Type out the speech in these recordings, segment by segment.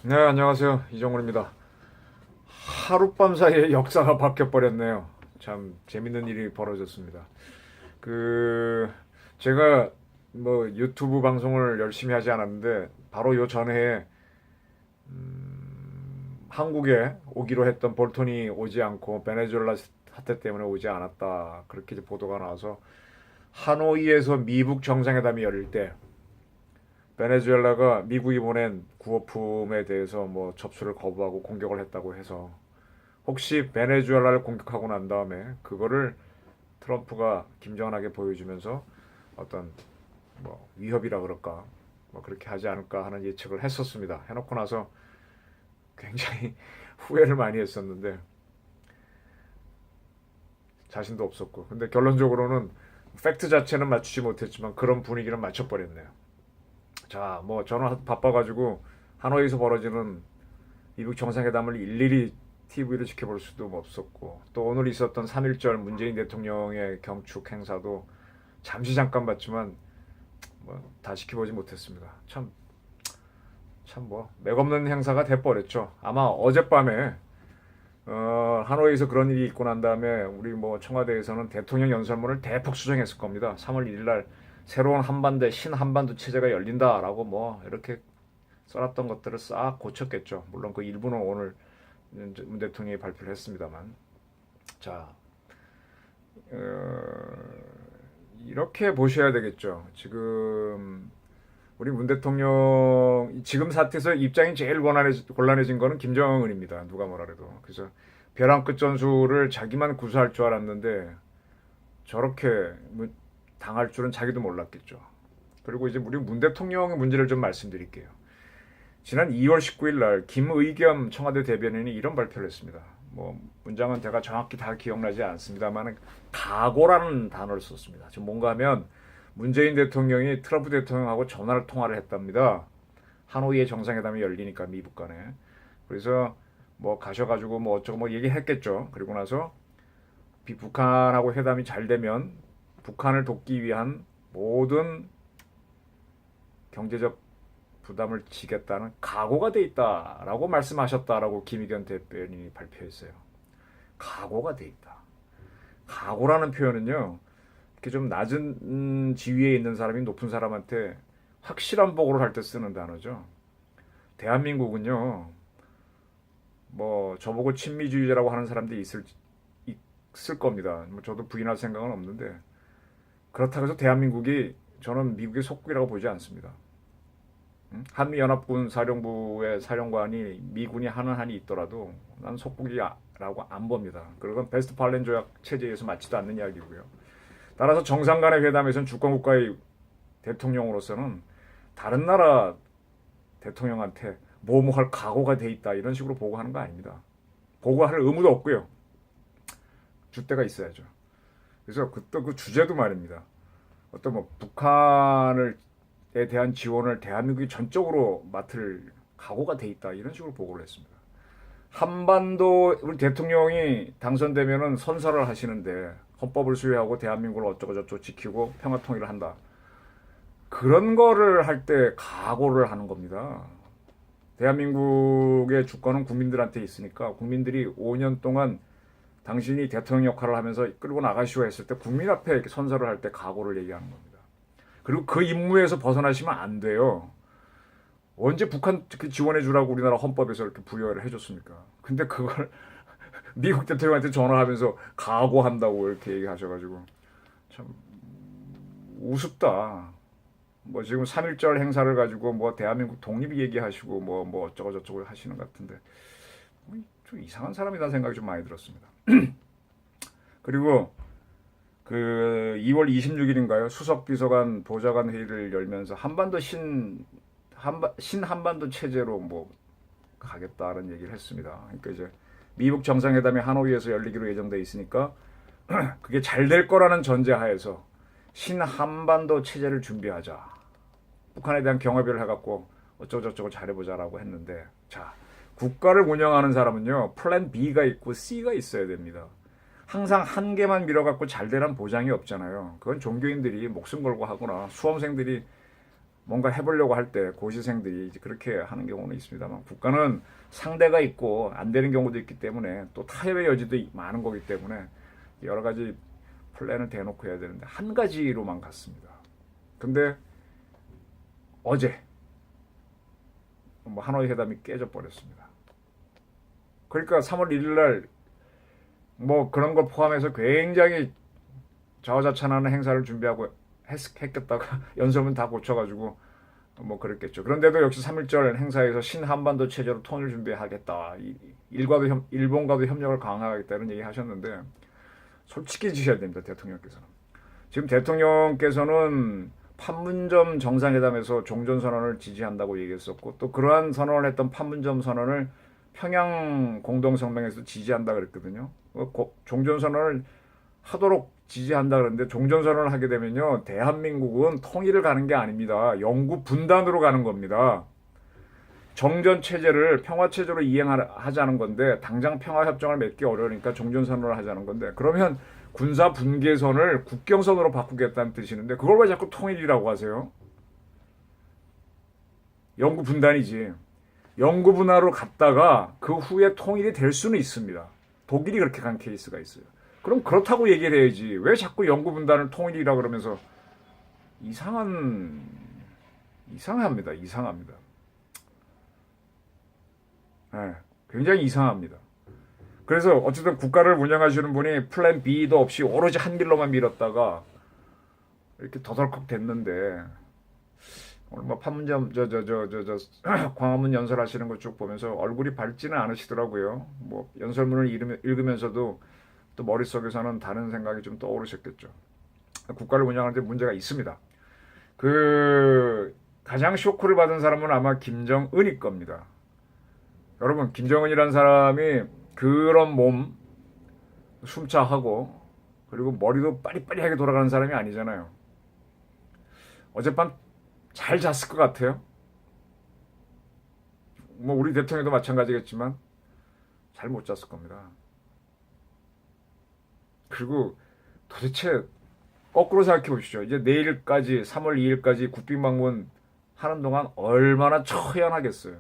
네, 안녕하세요. 이정훈입니다. 하룻밤 사이에 역사가 바뀌어버렸네요. 참 재밌는 일이 벌어졌습니다. 그, 제가 뭐 유튜브 방송을 열심히 하지 않았는데, 바로 요 전에 한국에 오기로 했던 볼턴이 오지 않고 베네수엘라 사태 때문에 오지 않았다. 그렇게 이제 보도가 나와서 하노이에서 미북 정상회담이 열릴 때 베네수엘라가 미국이 보낸 구호품에 대해서 뭐 접수를 거부하고 공격을 했다고 해서 혹시 베네수엘라를 공격하고 난 다음에 그거를 트럼프가 김정은에게 보여주면서 어떤 뭐 위협이라 그럴까 뭐 그렇게 하지 않을까 하는 예측을 했었습니다. 해놓고 나서 굉장히 후회를 많이 했었는데 자신도 없었고 근데 결론적으로는 팩트 자체는 맞추지 못했지만 그런 분위기는 맞춰버렸네요. 자, 뭐 저는 바빠가지고 하노이에서 벌어지는 미국 정상회담을 일일이 TV로 지켜볼 수도 없었고 또 오늘 있었던 3.1절 문재인 대통령의 경축 행사도 잠시 잠깐 봤지만 뭐 다 지켜보지 못했습니다. 참 뭐 맥없는 행사가 돼버렸죠. 아마 어젯밤에 하노이에서 그런 일이 있고 난 다음에 우리 뭐 청와대에서는 대통령 연설문을 대폭 수정했을 겁니다. 3월 1일 날 새로운 한반도의 신한반도 체제가 열린다라고 뭐 이렇게 써놨던 것들을 싹 고쳤겠죠. 물론 그 일부는 오늘 문 대통령이 발표를 했습니다만. 자, 이렇게 보셔야 되겠죠. 지금 우리 문 대통령 지금 사태에서 입장이 제일 곤란해진 거는 김정은입니다. 누가 뭐라래도. 그래서 벼랑 끝 전술을 자기만 구사할 줄 알았는데 저렇게 당할 줄은 자기도 몰랐겠죠. 그리고 이제 우리 문 대통령의 문제를 좀 말씀드릴게요. 지난 2월 19일 날 김의겸 청와대 대변인이 이런 발표를 했습니다. 뭐 문장은 제가 정확히 다 기억나지 않습니다만 각오라는 단어를 썼습니다. 지금 뭔가 하면 문재인 대통령이 트럼프 대통령하고 전화를 통화를 했답니다. 하노이의 정상회담이 열리니까 미북 간에. 그래서 뭐 가셔가지고 뭐 어쩌고 뭐 얘기했겠죠. 그리고 나서 북한하고 회담이 잘 되면 북한을 돕기 위한 모든 경제적 부담을 지겠다는 각오가 돼 있다라고 말씀하셨다라고 김의겸 대변인이 발표했어요. 각오가 돼 있다. 각오라는 표현은요. 이렇게 좀 낮은 지위에 있는 사람이 높은 사람한테 확실한 보고를 할 때 쓰는 단어죠. 대한민국은요. 뭐 저보고 친미주의자라고 하는 사람들이 있을 겁니다. 뭐 저도 부인할 생각은 없는데 그렇다고 해서 대한민국이 저는 미국의 속국이라고 보지 않습니다. 한미연합군 사령부의 사령관이 미군이 하는 한이 있더라도 난 속국이라고 안 봅니다. 그건 베스트팔렌 조약 체제에서 맞지도 않는 이야기고요. 따라서 정상 간의 회담에서는 주권국가의 대통령으로서는 다른 나라 대통령한테 뭐할 각오가 돼 있다 이런 식으로 보고하는 거 아닙니다. 보고할 의무도 없고요. 줏대가 있어야죠. 그래서 그때 그 주제도 말입니다. 어떤 뭐 북한에 대한 지원을 대한민국이 전적으로 맡을 각오가 돼 있다 이런 식으로 보고를 했습니다. 한반도 우리 대통령이 당선되면은 선서를 하시는데 헌법을 수여하고 대한민국을 어쩌고 저쩌고 지키고 평화 통일을 한다. 그런 거를 할 때 각오를 하는 겁니다. 대한민국의 주권은 국민들한테 있으니까 국민들이 5년 동안 당신이 대통령 역할을 하면서 끌고 나가시오 했을 때 국민 앞에 선서를 할 때 각오를 얘기하는 겁니다. 그리고 그 임무에서 벗어나시면 안 돼요. 언제 북한 지원해 주라고 우리나라 헌법에서 이렇게 부여를 해줬습니까? 근데 그걸 미국 대통령한테 전화하면서 각오한다고 이렇게 얘기하셔가지고 참 우습다. 뭐 지금 3.1절 행사를 가지고 뭐 대한민국 독립 얘기하시고 뭐 어쩌고 저쩌고 하시는 것 같은데 좀 이상한 사람이라는 생각이 좀 많이 들었습니다. 그리고 그 2월 26일인가요? 수석 비서관 보좌관 회의를 열면서 신한반도 체제로 뭐 가겠다는 얘기를 했습니다. 그러니까 이제 미국 정상회담이 하노이에서 열리기로 예정돼 있으니까 그게 잘 될 거라는 전제하에서 신한반도 체제를 준비하자. 북한에 대한 경협을 해갖고 어쩌고저쩌고 잘해보자라고 했는데 자 국가를 운영하는 사람은요 플랜 B가 있고 C가 있어야 됩니다. 항상 한 개만 밀어갖고 잘 되란 보장이 없잖아요. 그건 종교인들이 목숨 걸고 하거나 수험생들이 뭔가 해보려고 할 때 고시생들이 이제 그렇게 하는 경우는 있습니다만, 국가는 상대가 있고 안 되는 경우도 있기 때문에 또 타협의 여지도 많은 거기 때문에 여러 가지 플랜을 대놓고 해야 되는데 한 가지로만 갔습니다. 근데 어제 뭐 하노이 회담이 깨져 버렸습니다. 그러니까 3월 1일 날 뭐 그런 걸 포함해서 굉장히 자화자찬하는 행사를 준비하고 했겠다가 연설문 다 고쳐가지고 뭐 그랬겠죠. 그런데도 역시 3.1절 행사에서 신한반도 체제로 통일 준비하겠다. 일본과도 협력을 강화하겠다는 얘기 하셨는데 솔직히 지셔야 됩니다. 대통령께서는. 지금 대통령께서는 판문점 정상회담에서 종전선언을 지지한다고 얘기했었고 또 그러한 선언을 했던 판문점 선언을 평양 공동성명에서 지지한다 그랬거든요. 종전선언을 하도록 지지한다 그러는데 종전선언을 하게 되면요 대한민국은 통일을 가는 게 아닙니다. 영구 분단으로 가는 겁니다. 정전체제를 평화체제로 이행하자는 건데 당장 평화협정을 맺기 어려우니까 종전선언을 하자는 건데 그러면 군사분계선을 국경선으로 바꾸겠다는 뜻이는데 그걸 왜 자꾸 통일이라고 하세요? 영구 분단이지. 영구 분화로 갔다가 그 후에 통일이 될 수는 있습니다. 독일이 그렇게 간 케이스가 있어요. 그럼 그렇다고 얘기를 해야지. 왜 자꾸 영구 분단을 통일이라 그러면서 이상합니다. 이상합니다. 네, 굉장히 이상합니다. 그래서 어쨌든 국가를 운영하시는 분이 플랜 B도 없이 오로지 한 길로만 밀었다가 이렇게 더덜컥 됐는데 오늘 뭐 판문점 광화문 연설하시는 거 쭉 보면서 얼굴이 밝지는 않으시더라고요. 뭐 연설문을 읽으면서도 또 머릿속에서는 다른 생각이 좀 떠오르셨겠죠. 국가를 운영하는데 문제가 있습니다. 그 가장 쇼크를 받은 사람은 아마 김정은일 겁니다. 여러분 김정은이라는 사람이 그런 몸 숨차하고 그리고 머리도 빠리빠리하게 돌아가는 사람이 아니잖아요. 어젯밤 잘 잤을 것 같아요. 뭐 우리 대통령도 마찬가지겠지만 잘 못 잤을 겁니다. 그리고 도대체 거꾸로 생각해 보십시오. 이제 내일까지 3월 2일까지 국빈 방문 하는 동안 얼마나 처연하겠어요.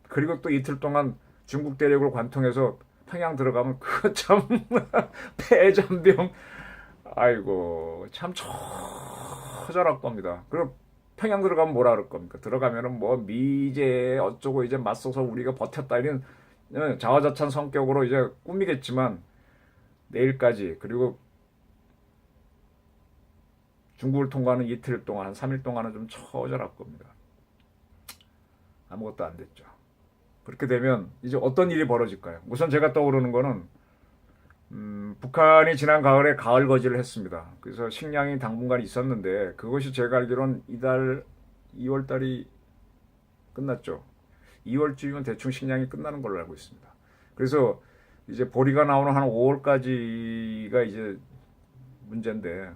그리고 또 이틀 동안 중국 대륙을 관통해서 평양 들어가면 그거 참 폐잔병 아이고 참 처절할 겁니다. 그리고 평양 들어가면 뭐라 그럴 겁니까? 들어가면은 뭐 미제 어쩌고 이제 맞서서 우리가 버텼다 이런 자화자찬 성격으로 이제 꾸미겠지만 내일까지 그리고 중국을 통과하는 이틀 동안 한 3일 동안은 좀 처절할 겁니다. 아무것도 안 됐죠. 그렇게 되면 이제 어떤 일이 벌어질까요? 우선 제가 떠오르는 거는 북한이 지난 가을에 가을 거지를 했습니다. 그래서 식량이 당분간 있었는데 그것이 제가 알기로는 이달 2월 달이 끝났죠. 2월쯤이면 대충 식량이 끝나는 걸로 알고 있습니다. 그래서 이제 보리가 나오는 한 5월까지가 이제 문제인데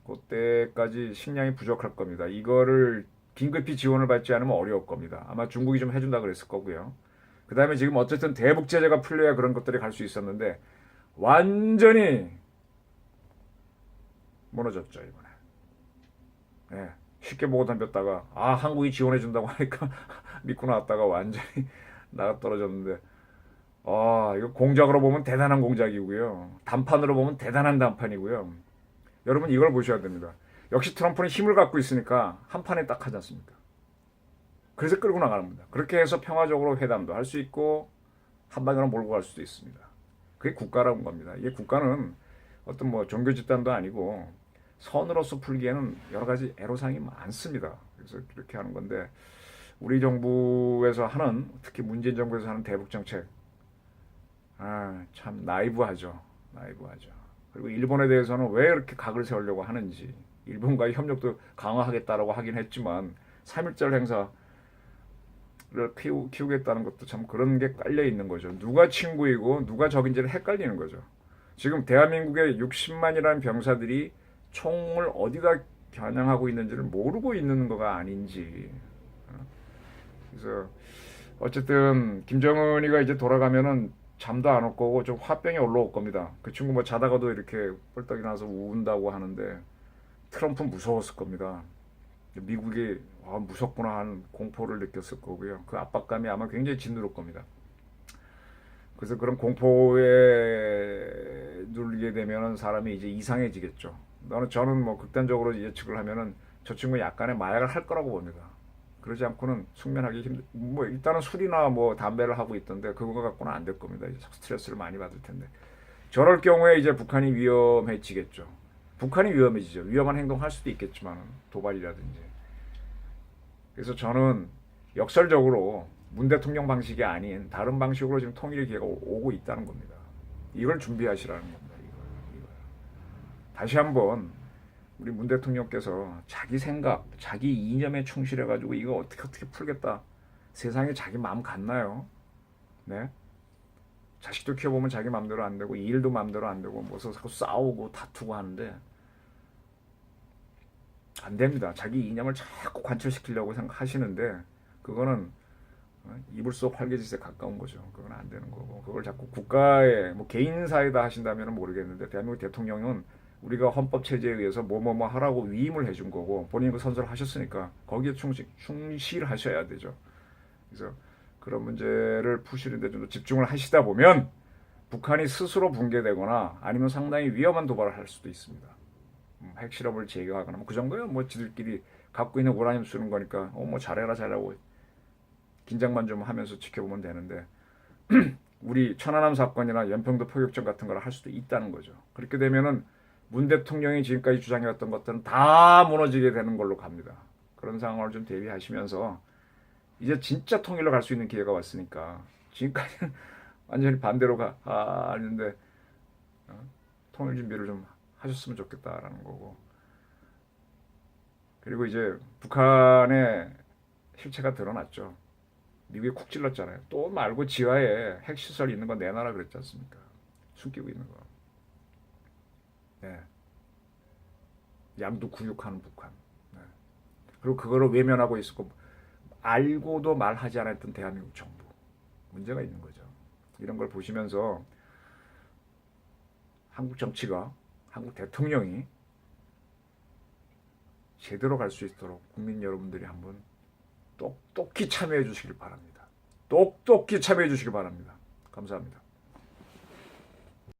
그때까지 식량이 부족할 겁니다. 이거를 긴급히 지원을 받지 않으면 어려울 겁니다. 아마 중국이 좀 해준다 그랬을 거고요. 그 다음에 지금 어쨌든 대북 제재가 풀려야 그런 것들이 갈 수 있었는데 완전히 무너졌죠 이번에. 네, 쉽게 보고 덤볐다가 한국이 지원해 준다고 하니까 믿고 나왔다가 완전히 나가 떨어졌는데 이거 공작으로 보면 대단한 공작이고요. 단판으로 보면 대단한 단판이고요. 여러분 이걸 보셔야 됩니다. 역시 트럼프는 힘을 갖고 있으니까 한 판에 딱 하지 않습니까? 그래서 끌고 나가는 겁니다. 그렇게 해서 평화적으로 회담도 할 수 있고 한 방향으로 몰고 갈 수도 있습니다. 그게 국가라는 겁니다. 이게 국가는 어떤 뭐 종교 집단도 아니고 선으로서 풀기에는 여러 가지 애로사항이 많습니다. 그래서 그렇게 하는 건데 우리 정부에서 하는 특히 문재인 정부에서 하는 대북 정책 참 나이브하죠. 그리고 일본에 대해서는 왜 이렇게 각을 세우려고 하는지 일본과의 협력도 강화하겠다라고 하긴 했지만 3.1절 행사를 키우겠다는 것도 참 그런 게 깔려 있는 거죠. 누가 친구이고 누가 적인지를 헷갈리는 거죠. 지금 대한민국의 60만이라는 병사들이 총을 어디다 겨냥하고 있는지를 모르고 있는 거가 아닌지. 그래서 어쨌든 김정은이가 이제 돌아가면은 잠도 안 올 거고 좀 화병이 올라올 겁니다. 그 친구 뭐 자다가도 이렇게 뻘떡이 나서 운다고 하는데 트럼프 무서웠을 겁니다. 미국이 무섭구나 하는 공포를 느꼈을 거고요. 그 압박감이 아마 굉장히 짓누를 겁니다. 그래서 그런 공포에 눌리게 되면은 사람이 이제 이상해지겠죠. 저는 뭐 극단적으로 예측을 하면은 저 친구 약간의 마약을 할 거라고 봅니다. 그러지 않고는 숙면하기 뭐 일단은 술이나 뭐 담배를 하고 있던데 그거 갖고는 안 될 겁니다. 이제 스트레스를 많이 받을 텐데. 저럴 경우에 이제 북한이 위험해지겠죠. 북한이 위험해지죠. 위험한 행동할 수도 있겠지만 도발이라든지. 그래서 저는 역설적으로 문 대통령 방식이 아닌 다른 방식으로 지금 통일의 기회가 오고 있다는 겁니다. 이걸 준비하시라는 겁니다. 이걸. 다시 한번 우리 문 대통령께서 자기 생각, 자기 이념에 충실해가지고 이거 어떻게 풀겠다. 세상에 자기 마음 같나요? 네? 자식도 키워보면 자기 마음대로 안 되고 일도 마음대로 안 되고 뭐서 자꾸 싸우고 다투고 하는데 안 됩니다. 자기 이념을 자꾸 관철시키려고 생각하시는데 그거는 이불 속 활개짓에 가까운 거죠. 그건 안 되는 거고 그걸 자꾸 국가의 뭐 개인사에다 하신다면 모르겠는데 대한민국 대통령은 우리가 헌법 체제에 의해서 뭐뭐뭐 하라고 위임을 해준 거고 본인 그 선서를 하셨으니까 거기에 충실하셔야 되죠. 그래서 그런 문제를 푸시는데 좀 더 집중을 하시다 보면 북한이 스스로 붕괴되거나 아니면 상당히 위험한 도발을 할 수도 있습니다. 핵실험을 제거하거나 뭐 그 정도야 뭐 지들끼리 갖고 있는 우라늄 쓰는 거니까 뭐 잘해라 잘하고 긴장만 좀 하면서 지켜보면 되는데 우리 천안함 사건이나 연평도 포격전 같은 걸 할 수도 있다는 거죠. 그렇게 되면은 문 대통령이 지금까지 주장해왔던 것들은 다 무너지게 되는 걸로 갑니다. 그런 상황을 좀 대비하시면서 이제 진짜 통일로 갈 수 있는 기회가 왔으니까 지금까지는 완전히 반대로 가는데 통일 준비를 좀 하셨으면 좋겠다라는 거고 그리고 이제 북한의 실체가 드러났죠. 미국이 쿡 찔렀잖아요. 또 말고 지하에 핵시설 있는 거 내놔라 그랬지 않습니까? 숨기고 있는 거. 네. 양두구육하는 북한. 네. 그리고 그거를 외면하고 있었고 알고도 말하지 않았던 대한민국 정부. 문제가 있는 거죠. 이런 걸 보시면서 한국 정치가 한국 대통령이 제대로 갈 수 있도록 국민 여러분들이 한번 똑똑히 참여해 주시길 바랍니다. 똑똑히 참여해 주시길 바랍니다. 감사합니다.